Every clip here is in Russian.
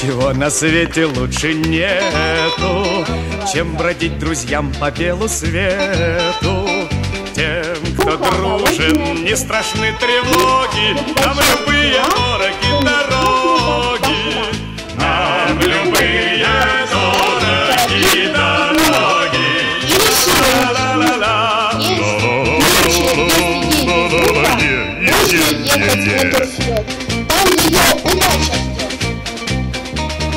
Ничего на свете лучше нету, чем бродить друзьям по белу свету. Тем, кто дружен, не страшны тревоги, нам любые дороги дороги. Нам любые дороги дороги. Ла-ла-ла-ла.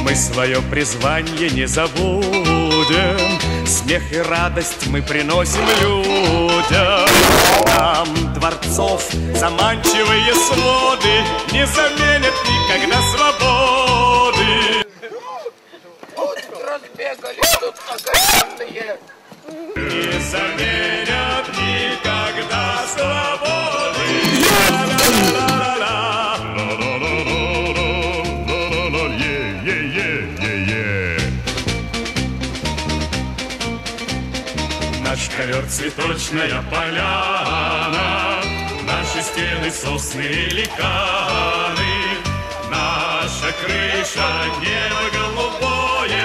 Мы свое призвание не забудем, смех и радость мы приносим людям. Нам дворцов заманчивые своды не заменят никогда свободы. Вот разбегались тут окаянные. Не заменят никогда свободы. Наш ковер цветочная поляна, наши стены сосны и ликаны, наша крыша небо голубое.